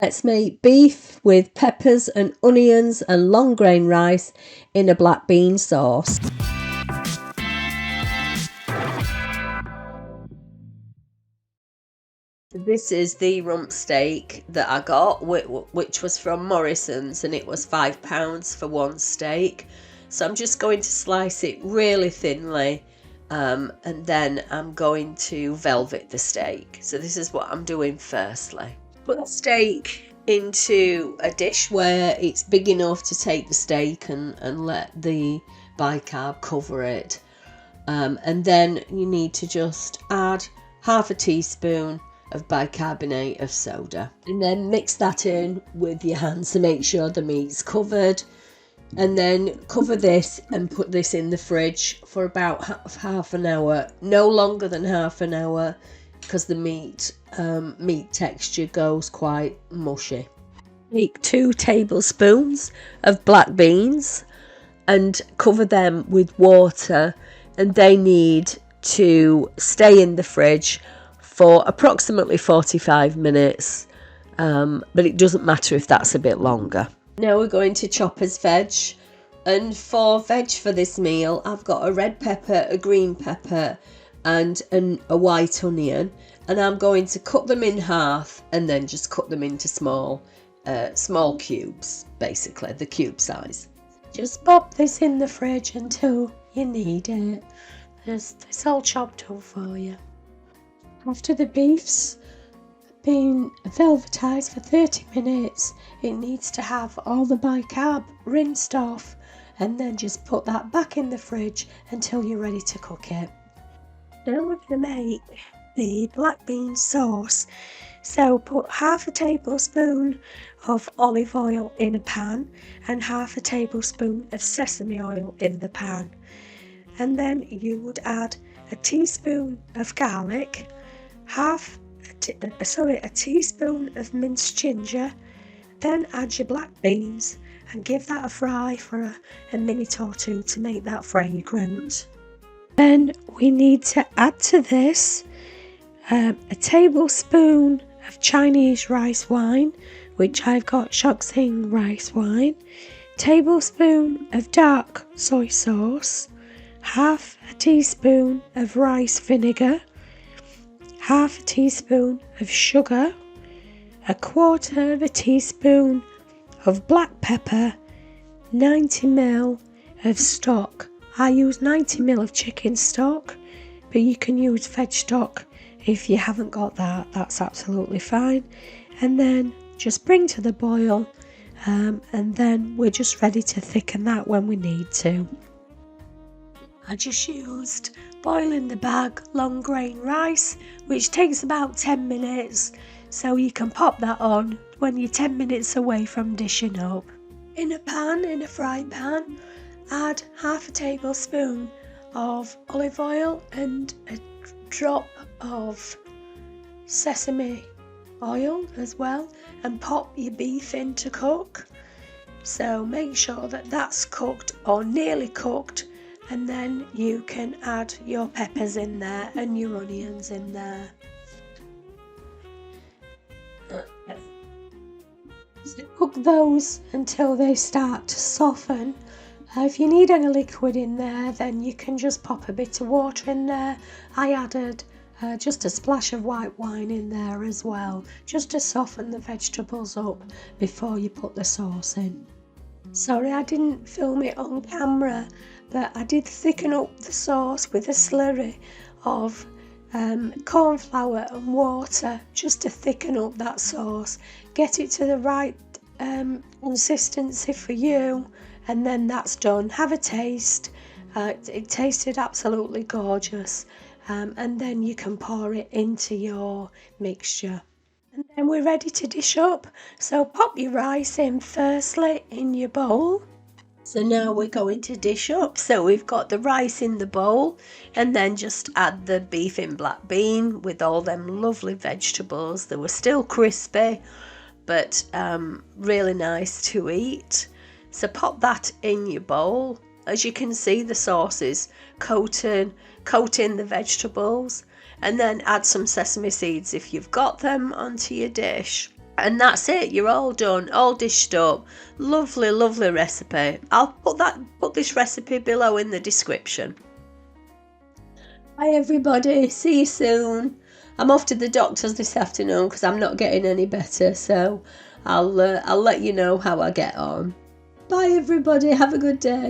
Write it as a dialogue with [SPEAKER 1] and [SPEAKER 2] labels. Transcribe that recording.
[SPEAKER 1] Let's make beef with peppers and onions and long grain rice in a black bean sauce. This is the rump steak that I got, which was from Morrison's, and it was £5 for one steak. So I'm just going to slice it really thinly, and then I'm going to velvet the steak. So this is what I'm doing firstly. Put the steak into a dish where it's big enough to take the steak and let the bicarb cover it. And then you need to just add half a teaspoon of bicarbonate of soda, and then mix that in with your hands to make sure the meat's covered, and then cover this and put this in the fridge for about half an hour, no longer than half an hour, because the meat texture goes quite mushy. Take 2 tablespoons of black beans and cover them with water, and they need to stay in the fridge for approximately 45 minutes, but it doesn't matter if that's a bit longer. Now we're going to chop as veg, and for veg for this meal I've got a red pepper, a green pepper and a white onion, and I'm going to cut them in half and then just cut them into small cubes, basically the cube size. Just pop this in the fridge until you need it. It's all chopped up for you. After the beef's been velvetized for 30 minutes, it needs to have all the bicarb rinsed off, and then just put that back in the fridge until you're ready to cook it. Now we're going to make the black bean sauce. So put half a tablespoon of olive oil in a pan and half a tablespoon of sesame oil in the pan. And then you would add a teaspoon of garlic, a teaspoon of minced ginger, then add your black beans and give that a fry for a minute or two to make that fragrant. Then we need to add to this a tablespoon of Chinese rice wine, which I've got Shoxing rice wine, tablespoon of dark soy sauce, half a teaspoon of rice vinegar, half a teaspoon of sugar, a quarter of a teaspoon of black pepper, 90 ml of stock. I use 90 ml of chicken stock, but you can use veg stock if you haven't got that, that's absolutely fine. And then just bring to the boil, and then we're just ready to thicken that when we need to. I just used boil in the bag long grain rice, which takes about 10 minutes, so you can pop that on when you're 10 minutes away from dishing up. In a fry pan, add half a tablespoon of olive oil and a drop of sesame oil as well, and pop your beef in to cook. So make sure that that's cooked or nearly cooked, and then you can add your peppers in there and your onions in there. So cook those until they start to soften. If you need any liquid in there, then you can just pop a bit of water in there. I added just a splash of white wine in there as well, just to soften the vegetables up before you put the sauce in. Sorry I didn't film it on camera, but I did thicken up the sauce with a slurry of corn flour and water, just to thicken up that sauce, get it to the right consistency for you, and then that's done. Have a taste. It tasted absolutely gorgeous, and then you can pour it into your mixture. And then we're ready to dish up. So pop your rice in firstly in your bowl. So now we're going to dish up. So we've got the rice in the bowl, and then just add the beef in black bean with all them lovely vegetables. They were still crispy, but really nice to eat. So pop that in your bowl. As you can see, the sauce is coating the vegetables, and then add some sesame seeds if you've got them onto your dish. And that's it, you're all done, all dished up. Lovely, lovely recipe. I'll put this recipe below in the description. Bye everybody, see you soon. I'm off to the doctor's this afternoon because I'm not getting any better, so I'll let you know how I get on. Bye everybody, have a good day.